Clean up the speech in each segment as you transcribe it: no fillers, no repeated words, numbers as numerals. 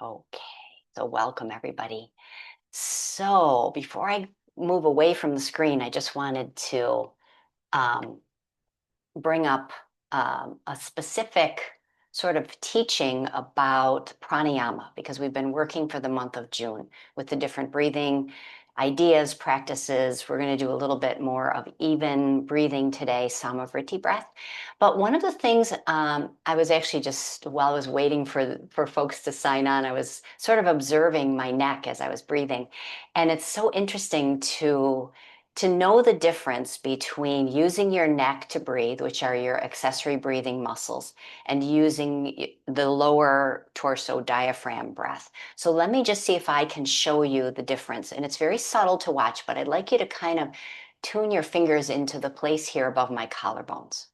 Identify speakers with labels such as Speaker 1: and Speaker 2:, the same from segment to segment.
Speaker 1: Okay, so welcome everybody. So before I move away from the screen, I just wanted to um, bring up a specific sort of teaching about pranayama because we've been working for the month of June with the different breathing ideas, practices. We're going to do a little bit more of even breathing today, samavriti breath. But one of the things I was actually just while I was waiting for folks to sign on, I was sort of observing my neck as I was breathing, and it's so interesting to know the difference between using your neck to breathe, which are your accessory breathing muscles, and using the lower torso diaphragm breath. So let me just see if I can show you the difference. And it's very subtle to watch, but I'd like you to kind of tune your fingers into the place here above my collarbones.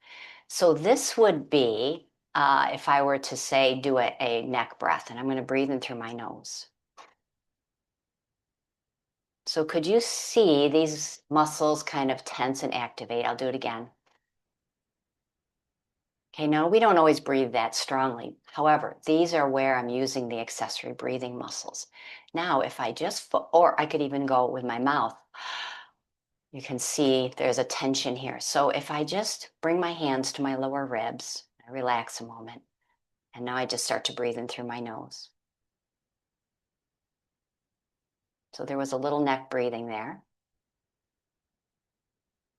Speaker 1: So this would be, if I were to say, do a neck breath, and I'm going to breathe in through my nose. So could you see these muscles kind of tense and activate? I'll do it again. Okay, now we don't always breathe that strongly. However, these are where I'm using the accessory breathing muscles. Now, if I just, or I could even go with my mouth, you can see there's a tension here. So if I just bring my hands to my lower ribs, I relax a moment, and now I just start to breathe in through my nose. So there was a little neck breathing there.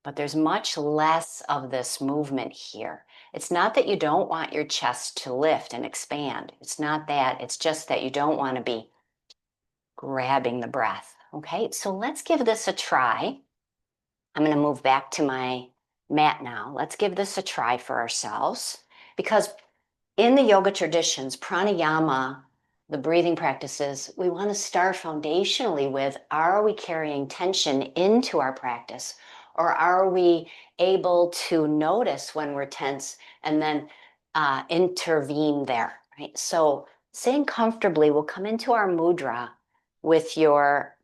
Speaker 1: But there's much less of this movement here. It's not that you don't want your chest to lift and expand. It's not that. It's just that you don't want to be grabbing the breath. Okay, so let's give this a try. I'm going to move back to my mat now. Let's give this a try for ourselves because in the yoga traditions, pranayama, the breathing practices, we want to start foundationally with, are we carrying tension into our practice? Or are we able to notice when we're tense and then intervene there, right? So sitting comfortably, we'll come into our mudra with your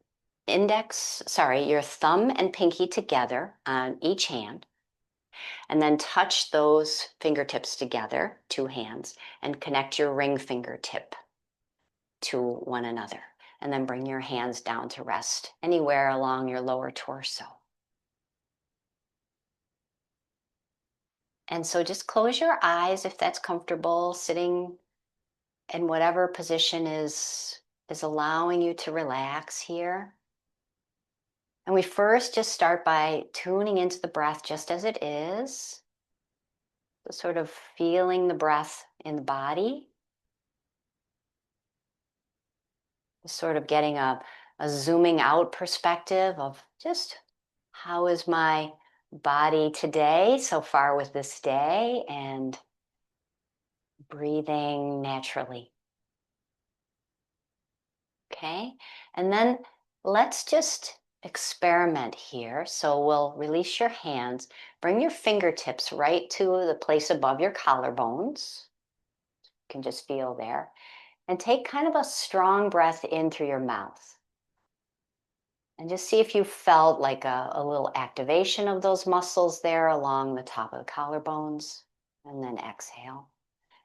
Speaker 1: your thumb and pinky together on each hand, and then touch those fingertips together, two hands, and connect your ring fingertip to one another. And then bring your hands down to rest anywhere along your lower torso. And so just close your eyes if that's comfortable, sitting in whatever position is allowing you to relax here. And we first just start by tuning into the breath just as it is. So sort of feeling the breath in the body. Sort of getting a zooming out perspective of just how is my body today so far with this day, and breathing naturally. Okay, and then let's just experiment here. So we'll release your hands, bring your fingertips right to the place above your collarbones. You can just feel there. And take kind of a strong breath in through your mouth. And just see if you felt like a little activation of those muscles there along the top of the collarbones. And then exhale.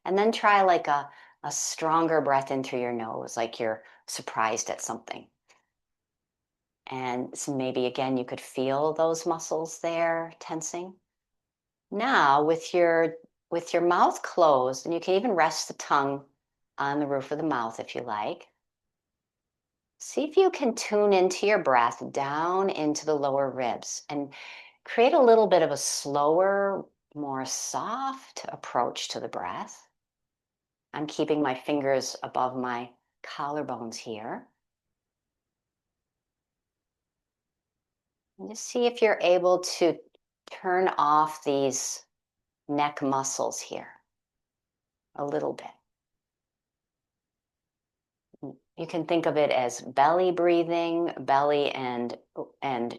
Speaker 1: And then try like a stronger breath in through your nose, like you're surprised at something. And so maybe again, you could feel those muscles there tensing. Now with your mouth closed, and you can even rest the tongue on the roof of the mouth if you like. See if you can tune into your breath down into the lower ribs and create a little bit of a slower, more soft approach to the breath. I'm keeping my fingers above my collarbones here. And just see if you're able to turn off these neck muscles here a little bit. You can think of it as belly breathing, belly and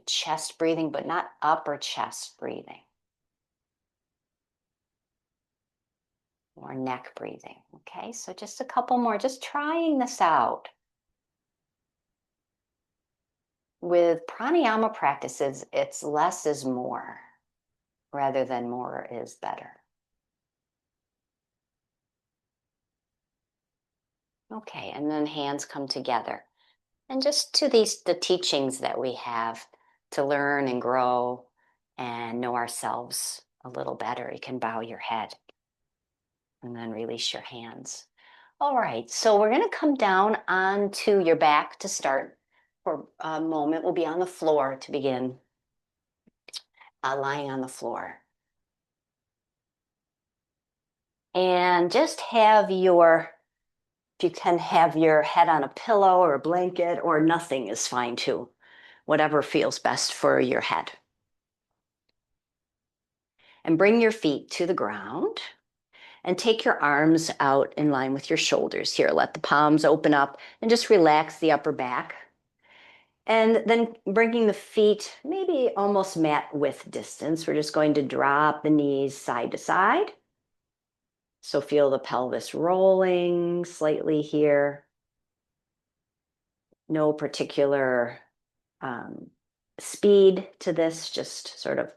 Speaker 1: chest breathing, but not upper chest breathing. Or neck breathing. Okay, so just a couple more, just trying this out. With pranayama practices, it's less is more rather than more is better. Okay, and then hands come together. And just to the teachings that we have to learn and grow and know ourselves a little better, you can bow your head and then release your hands. All right, so we're going to come down onto your back to start. For a moment, we'll be on the floor to begin, lying on the floor. And just have if you can have your head on a pillow or a blanket, or nothing is fine too, whatever feels best for your head. And bring your feet to the ground and take your arms out in line with your shoulders here. Let the palms open up and just relax the upper back. And then bringing the feet maybe almost mat width distance. We're just going to drop the knees side to side. So feel the pelvis rolling slightly here. No particular speed to this, just sort of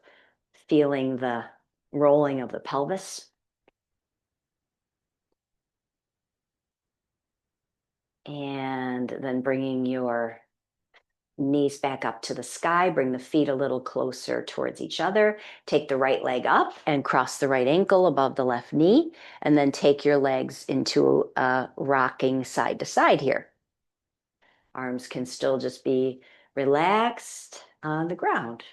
Speaker 1: feeling the rolling of the pelvis. And then bringing your knees back up to the sky, bring the feet a little closer towards each other. Take the right leg up and cross the right ankle above the left knee, and then take your legs into a rocking side to side here. Arms can still just be relaxed on the ground.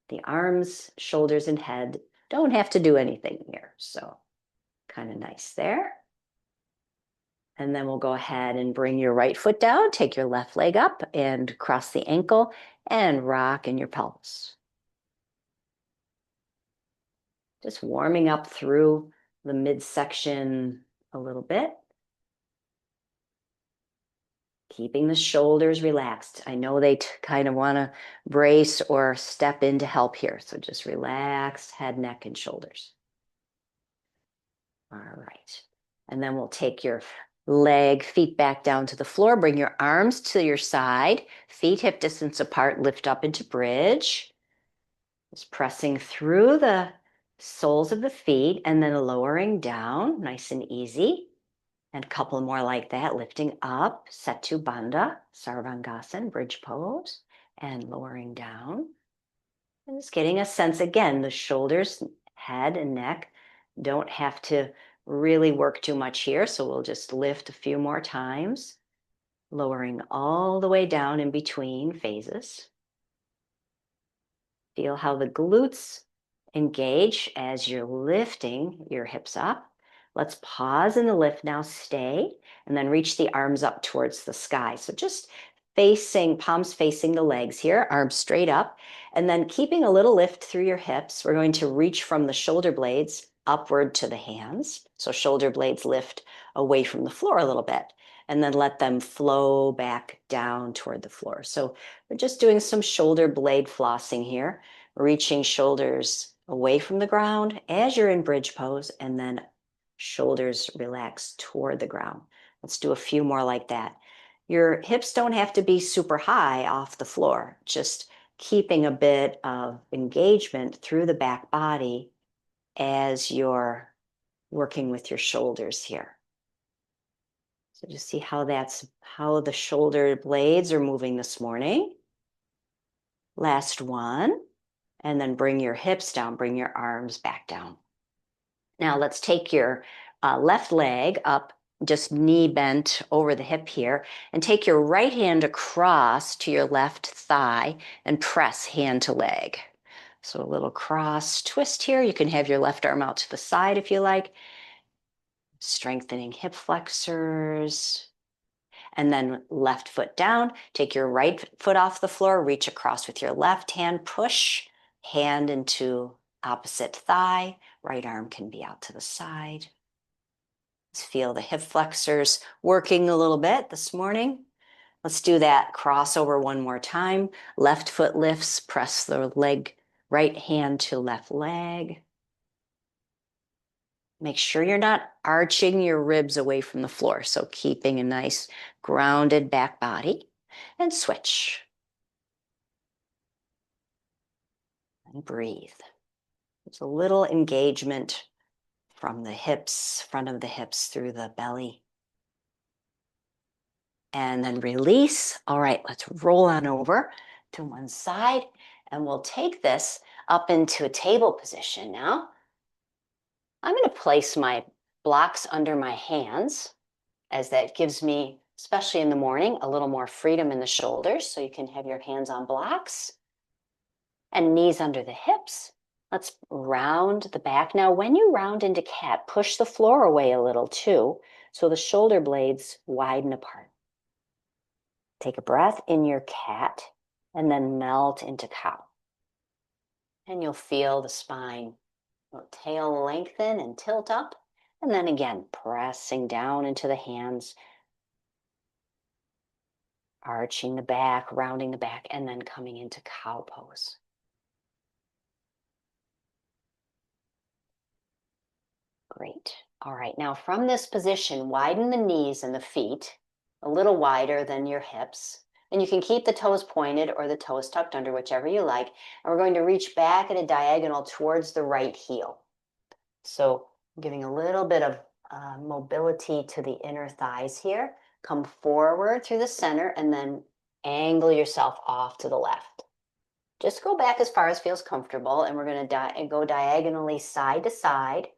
Speaker 1: The arms, shoulders, and head don't have to do anything here. So kind of nice there. And then we'll go ahead and bring your right foot down, take your left leg up and cross the ankle and rock in your pelvis. Just warming up through the midsection a little bit. Keeping the shoulders relaxed. I know they kind of want to brace or step in to help here. So just relaxed head, neck, and shoulders. All right. And then we'll take your feet back down to the floor. Bring your arms to your side, feet hip distance apart, lift up into bridge. Just pressing through the soles of the feet and then lowering down, nice and easy. And a couple more like that, lifting up, Setu Bandha, Sarvangasana, bridge pose, and lowering down. And just getting a sense, again, the shoulders, head, and neck don't have to really work too much here. So we'll just lift a few more times, lowering all the way down in between phases. Feel how the glutes engage as you're lifting your hips up. Let's pause in the lift now, stay, and then reach the arms up towards the sky. So just palms facing the legs here, arms straight up, and then keeping a little lift through your hips. We're going to reach from the shoulder blades upward to the hands. So shoulder blades lift away from the floor a little bit, and then let them flow back down toward the floor. So we're just doing some shoulder blade flossing here, reaching shoulders away from the ground as you're in bridge pose, and then shoulders relax toward the ground. Let's do a few more like that. Your hips don't have to be super high off the floor, just keeping a bit of engagement through the back body as you're working with your shoulders here. So just see how the shoulder blades are moving this morning. Last one. And then bring your hips down, bring your arms back down. Now let's take your left leg up, just knee bent over the hip here, and take your right hand across to your left thigh and press hand to leg. So a little cross twist here. You can have your left arm out to the side if you like. Strengthening hip flexors. And then left foot down, take your right foot off the floor, reach across with your left hand, push hand into opposite thigh, right arm can be out to the side. Let's feel the hip flexors working a little bit this morning. Let's do that crossover one more time. Left foot lifts, press the leg, right hand to left leg. Make sure you're not arching your ribs away from the floor. So keeping a nice grounded back body. And switch. And breathe. There's a little engagement from the hips, front of the hips through the belly. and then release. All right, let's roll on over to one side, and we'll take this up into a table position now. I'm going to place my blocks under my hands, as that gives me, especially in the morning, a little more freedom in the shoulders, so you can have your hands on blocks and knees under the hips. Let's round the back. Now, when you round into cat, push the floor away a little too, so the shoulder blades widen apart. Take a breath in your cat and then melt into cow. And you'll feel the spine, tail lengthen and tilt up. And then again, pressing down into the hands, arching the back, rounding the back, and then coming into cow pose. Great. All right, now from this position, widen the knees and the feet a little wider than your hips. And you can keep the toes pointed or the toes tucked under, whichever you like. And we're going to reach back at a diagonal towards the right heel. So giving a little bit of mobility to the inner thighs here. Come forward through the center and then angle yourself off to the left. Just go back as far as feels comfortable, and we're going to go diagonally side to side.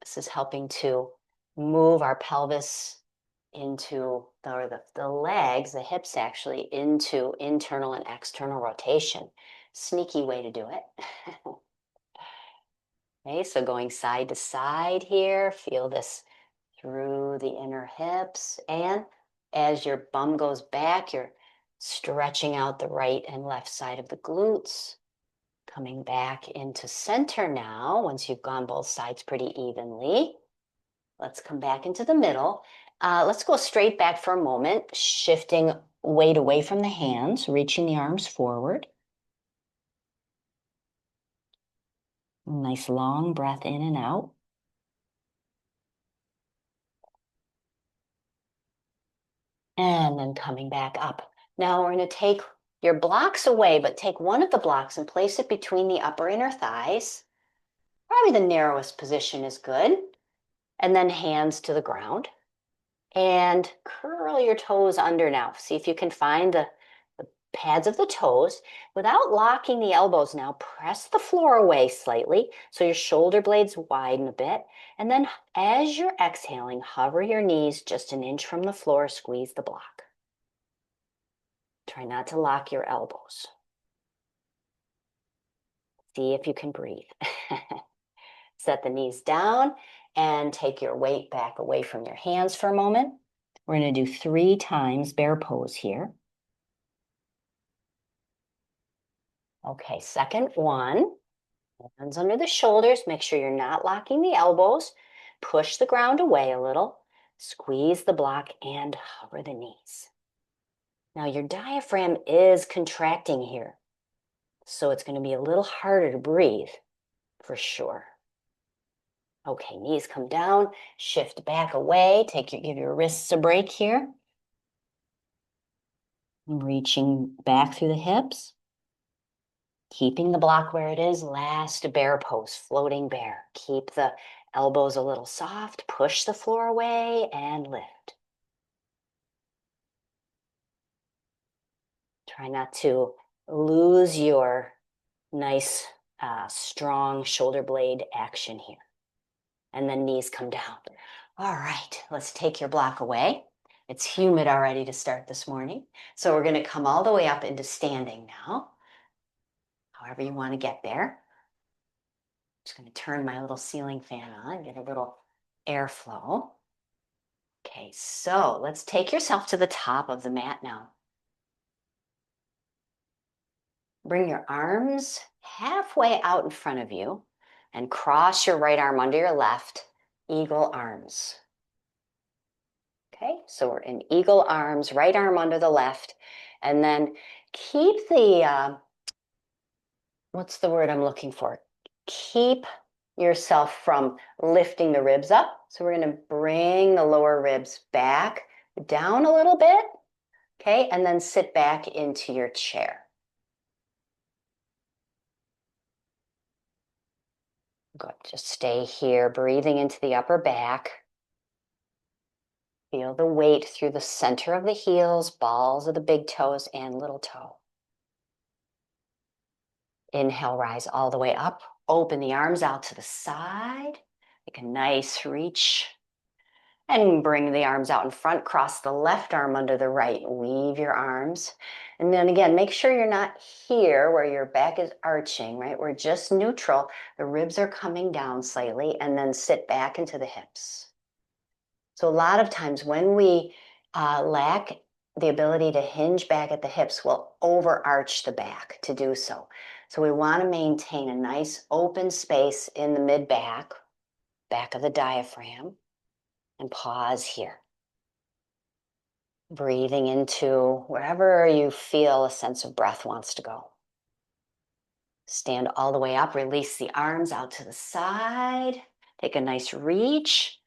Speaker 1: This is helping to move our pelvis into, or the legs, the hips actually, into internal and external rotation. Sneaky way to do it. Okay, so going side to side here, feel this through the inner hips. And as your bum goes back, you're stretching out the right and left side of the glutes. Coming back into center now, once you've gone both sides pretty evenly. Let's come back into the middle. Let's go straight back for a moment, shifting weight away from the hands, reaching the arms forward. Nice long breath in and out. And then coming back up. Now we're going to take your blocks away, but take one of the blocks and place it between the upper inner thighs. Probably the narrowest position is good. And then hands to the ground. And curl your toes under now. See if you can find the pads of the toes. Without locking the elbows now, press the floor away slightly so your shoulder blades widen a bit. And then as you're exhaling, hover your knees just an inch from the floor, squeeze the block. Try not to lock your elbows. See if you can breathe. Set the knees down and take your weight back away from your hands for a moment. We're going to do 3 times bear pose here. Okay, second one. Hands under the shoulders. Make sure you're not locking the elbows. Push the ground away a little. Squeeze the block and hover the knees. Now your diaphragm is contracting here, so it's going to be a little harder to breathe for sure. Okay, knees come down, shift back away, give your wrists a break here. Reaching back through the hips. Keeping the block where it is, last bear pose, floating bear. Keep the elbows a little soft, push the floor away and lift. Try not to lose your nice, strong shoulder blade action here. And then knees come down. All right, let's take your block away. It's humid already to start this morning. So we're going to come all the way up into standing now. However you want to get there. Just going to turn my little ceiling fan on, get a little airflow. Okay, so let's take yourself to the top of the mat now. Bring your arms halfway out in front of you and cross your right arm under your left, eagle arms. Okay, so we're in eagle arms, right arm under the left, and then keep the, what's the word I'm looking for? Keep yourself from lifting the ribs up. So we're going to bring the lower ribs back, down a little bit, okay, and then sit back into your chair. Good, just stay here, breathing into the upper back. Feel the weight through the center of the heels, balls of the big toes and little toe. Inhale, rise all the way up. Open the arms out to the side. Make a nice reach. And bring the arms out in front. Cross the left arm under the right. Weave your arms. And then again, make sure you're not here where your back is arching, right? We're just neutral. The ribs are coming down slightly, and then sit back into the hips. So a lot of times when we lack the ability to hinge back at the hips, we'll overarch the back to do so. So we want to maintain a nice open space in the mid-back, back of the diaphragm, and pause here. Breathing into wherever you feel a sense of breath wants to go. Stand all the way up, release the arms out to the side. Take a nice reach.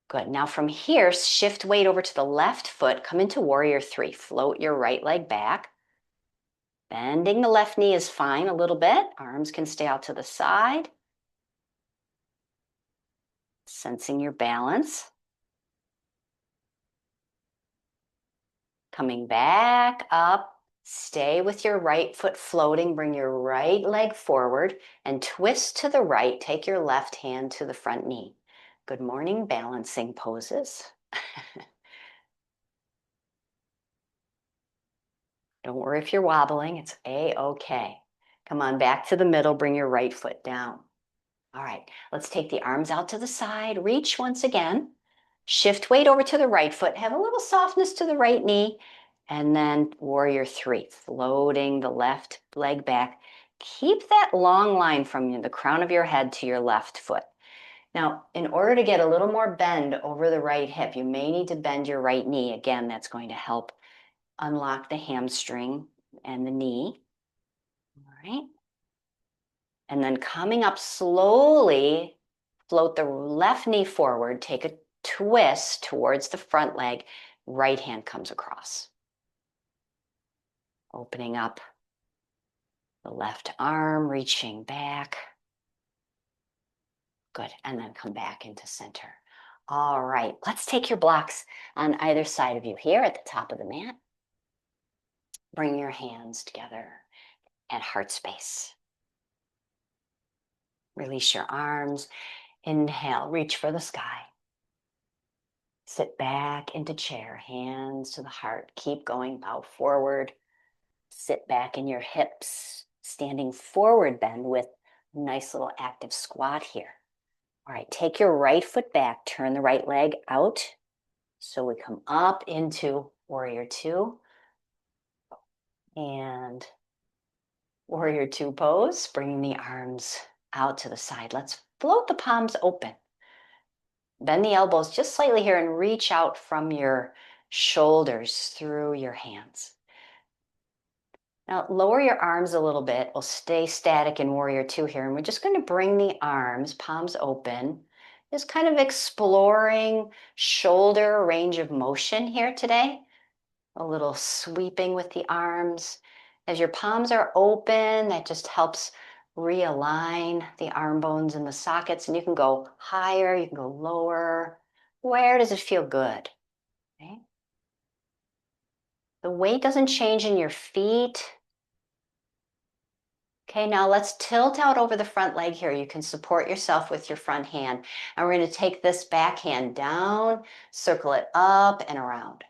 Speaker 1: Good. Now from here, shift weight over to the left foot. Come into warrior three. Float your right leg back. Bending the left knee is fine a little bit. Arms can stay out to the side. Sensing your balance. Coming back up. Stay with your right foot floating. Bring your right leg forward and twist to the right. Take your left hand to the front knee. Good morning, balancing poses. Don't worry if you're wobbling, it's A-okay. Come on back to the middle, bring your right foot down. All right, let's take the arms out to the side, reach once again, shift weight over to the right foot, have a little softness to the right knee, and then warrior three, floating the left leg back. Keep that long line from the crown of your head to your left foot. Now, in order to get a little more bend over the right hip, you may need to bend your right knee. Again, that's going to help unlock the hamstring and the knee. All right. And then coming up slowly, float the left knee forward, take a twist towards the front leg, right hand comes across. Opening up the left arm, reaching back. Good, and then come back into center. All right, let's take your blocks on either side of you here at the top of the mat. Bring your hands together at heart space. Release your arms. Inhale, reach for the sky. Sit back into chair, hands to the heart. Keep going, bow forward. Sit back in your hips, standing forward bend with a nice little active squat here. All right, take your right foot back, turn the right leg out. So we come up into warrior two and warrior two pose, bringing the arms out to the side. Let's float the palms open. Bend the elbows just slightly here and reach out from your shoulders through your hands. Now lower your arms a little bit. We'll stay static in warrior two here. And we're just going to bring the arms, palms open, just kind of exploring shoulder range of motion here today. A little sweeping with the arms. As your palms are open, that just helps realign the arm bones and the sockets. And you can go higher, you can go lower. Where does it feel good? Okay. The weight doesn't change in your feet. Okay, now let's tilt out over the front leg here. You can support yourself with your front hand. And we're going to take this back hand down, circle it up and around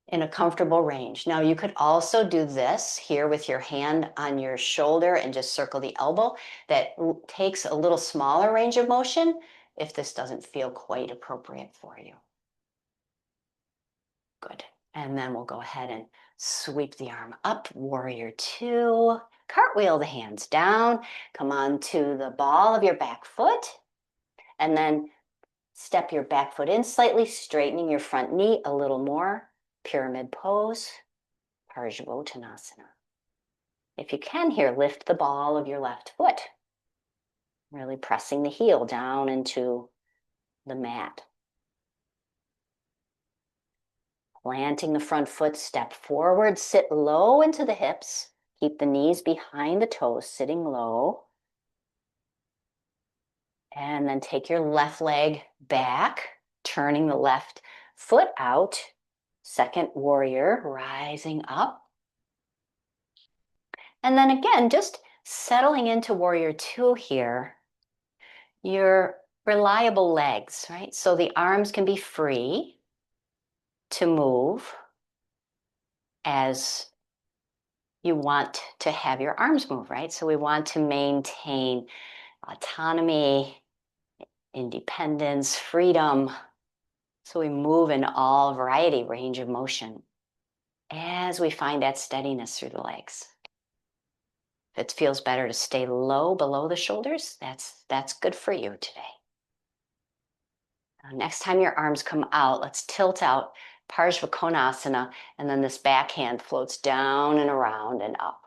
Speaker 1: in a comfortable range. Now you could also do this here with your hand on your shoulder and just circle the elbow. That takes a little smaller range of motion if this doesn't feel quite appropriate for you. Good. And then we'll go ahead and sweep the arm up, warrior two. Cartwheel the hands down, come on to the ball of your back foot, and then step your back foot in slightly, straightening your front knee a little more. Pyramid pose, Parsvottanasana. If you can here, lift the ball of your left foot, really pressing the heel down into the mat. Planting the front foot, step forward, sit low into the hips. Keep the knees behind the toes, sitting low. And then take your left leg back. turning the left foot out. Second warrior, rising up. And then again, just settling into warrior two here. Your reliable legs, right? So the arms can be free to move as you want to have your arms move, right? So we want to maintain autonomy, independence, freedom. So we move in all variety, range of motion as we find that steadiness through the legs. If it feels better to stay low below the shoulders, that's good for you today. Next time your arms come out, let's tilt out Parsvakonasana, and then this back hand floats down and around and up.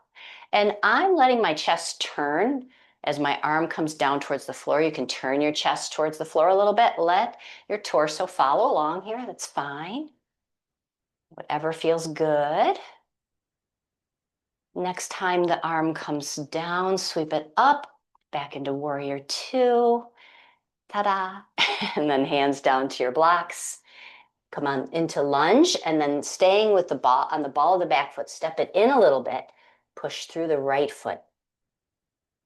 Speaker 1: And I'm letting my chest turn as my arm comes down towards the floor. You can turn your chest towards the floor a little bit. Let your torso follow along here. That's fine. Whatever feels good. Next time the arm comes down, sweep it up, back into warrior two. Ta-da! And then hands down to your blocks. Come on into lunge, and then staying with the ball on the ball of the back foot, step it in a little bit, push through the right foot.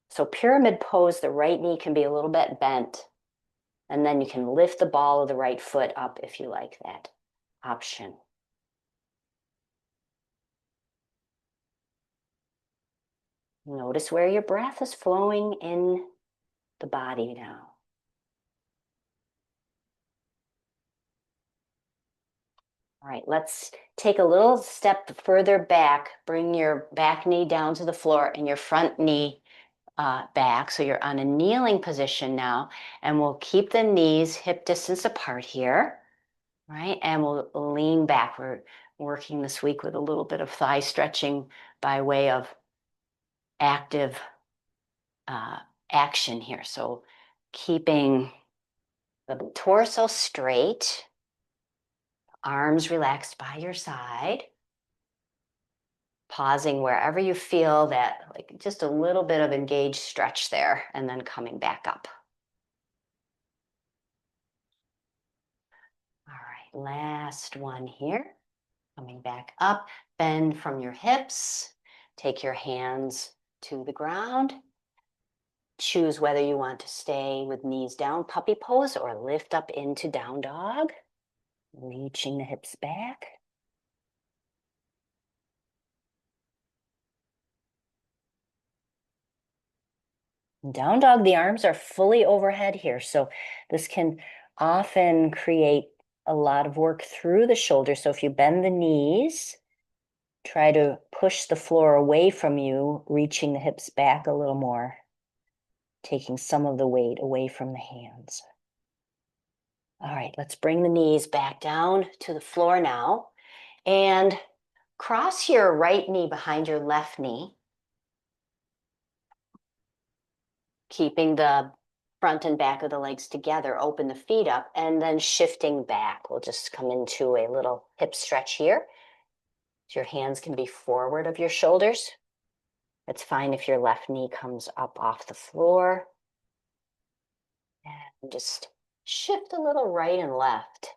Speaker 1: So pyramid pose, the right knee can be a little bit bent, and then you can lift the ball of the right foot up if you like that option. Notice where your breath is flowing in the body now. All right, let's take a little step further back. Bring your back knee down to the floor and your front knee back. So you're on a kneeling position now, and we'll keep the knees hip distance apart here, right? And we'll lean back. We're working this week with a little bit of thigh stretching by way of active action here. So keeping the torso straight, arms relaxed by your side, pausing wherever you feel that, like just a little bit of engaged stretch there, and then coming back up. All right, last one here. Coming back up, bend from your hips, take your hands to the ground. Choose whether you want to stay with knees down, puppy pose, or lift up into down dog, reaching the hips back. Down dog, the arms are fully overhead here, so this can often create a lot of work through the shoulders. So if you bend the knees, try to push the floor away from you, reaching the hips back a little more, taking some of the weight away from the hands. All right, let's bring the knees back down to the floor now, and cross your right knee behind your left knee, keeping the front and back of the legs together, open the feet up, and then shifting back. We'll just come into a little hip stretch here. Your hands can be forward of your shoulders. It's fine if your left knee comes up off the floor. And just shift a little right and left.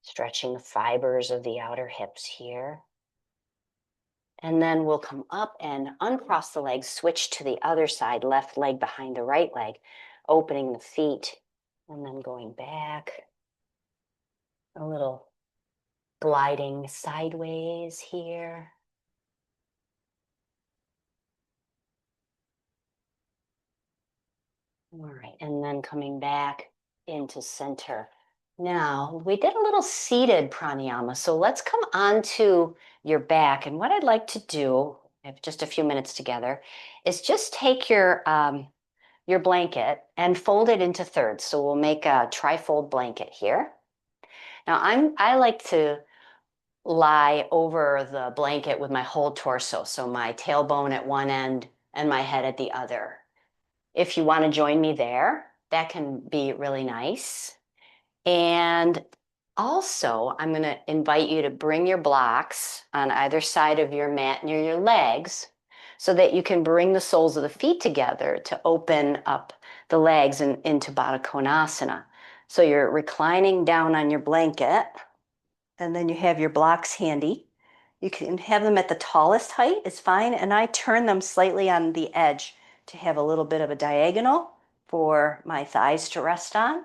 Speaker 1: Stretching the fibers of the outer hips here. And then we'll come up and uncross the legs, switch to the other side, left leg behind the right leg, opening the feet, and then going back. A little gliding sideways here. All right, and then coming back into center. Now, we did a little seated pranayama, so let's come onto your back. And what I'd like to do, we have just a few minutes together, is just take your blanket and fold it into thirds. So we'll make a trifold blanket here. Now, I like to lie over the blanket with my whole torso, so my tailbone at one end and my head at the other. If you want to join me there, that can be really nice. And also, I'm going to invite you to bring your blocks on either side of your mat near your legs so that you can bring the soles of the feet together to open up the legs and into Baddha Konasana. So you're reclining down on your blanket, and then you have your blocks handy. You can have them at the tallest height, it's fine, and I turn them slightly on the edge to have a little bit of a diagonal for my thighs to rest on.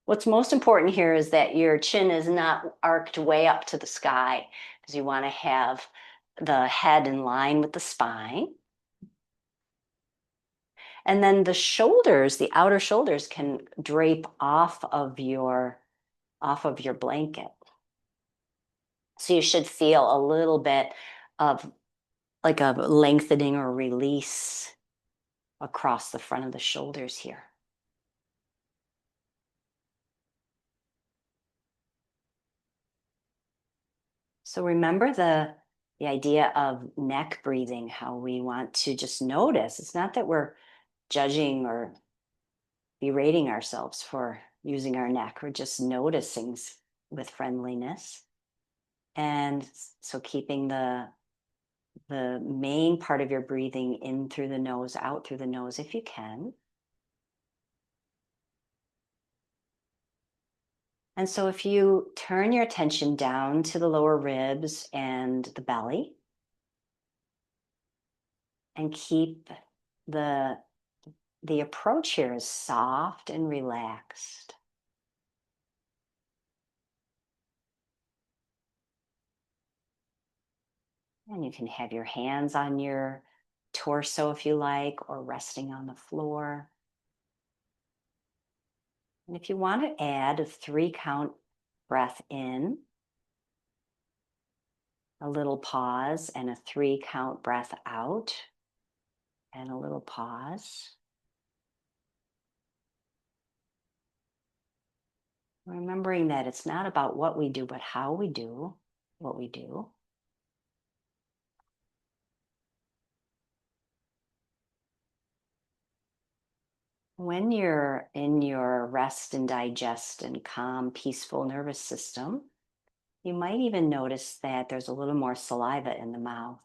Speaker 1: What's most important here is that your chin is not arched way up to the sky, because you want to have the head in line with the spine. And then the shoulders, the outer shoulders, can drape off of your blanket. So you should feel a little bit of like a lengthening or release across the front of the shoulders here. So remember the idea of neck breathing, how we want to just notice. It's not that we're judging or berating ourselves for using our neck. We're just noticing with friendliness. And so keeping the main part of your breathing in through the nose, out through the nose if you can. And so if you turn your attention down to the lower ribs and the belly, and keep the approach here is soft and relaxed. And you can have your hands on your torso if you like, or resting on the floor. And if you want to add a 3-count breath in, a little pause, and a 3-count breath out, and a little pause. Remembering that it's not about what we do, but how we do what we do. When you're in your rest and digest and calm, peaceful nervous system, you might even notice that there's a little more saliva in the mouth.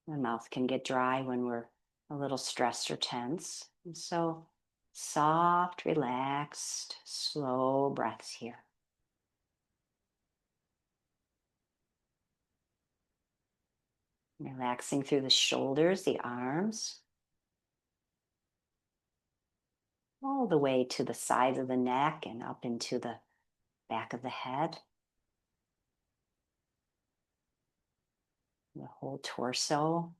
Speaker 1: The mouth can get dry when we're a little stressed or tense. And so soft, relaxed, slow breaths here. Relaxing through the shoulders, the arms, all the way to the sides of the neck and up into the back of the head. The whole torso.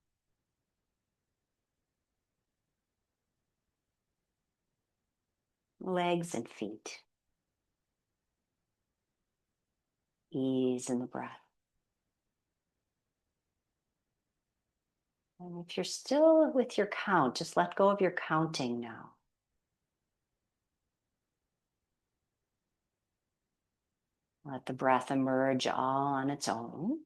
Speaker 1: Legs and feet. Ease in the breath. And if you're still with your count, just let go of your counting now. Let the breath emerge all on its own.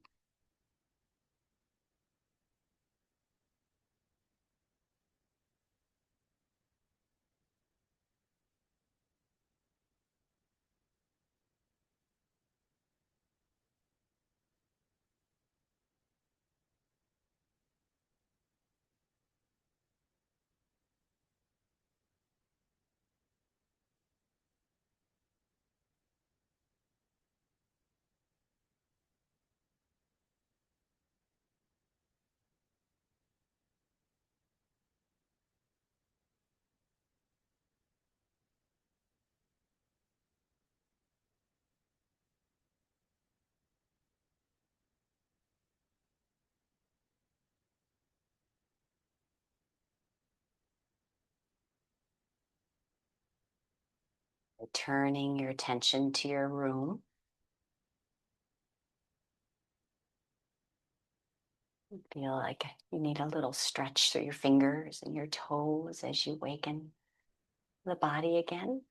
Speaker 1: Turning your attention to your room. Feel like you need a little stretch through your fingers and your toes as you waken the body again.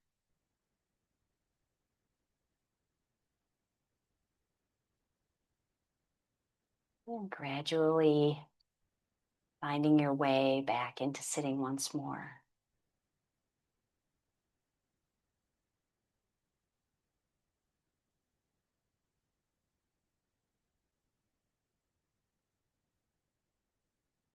Speaker 1: And gradually finding your way back into sitting once more.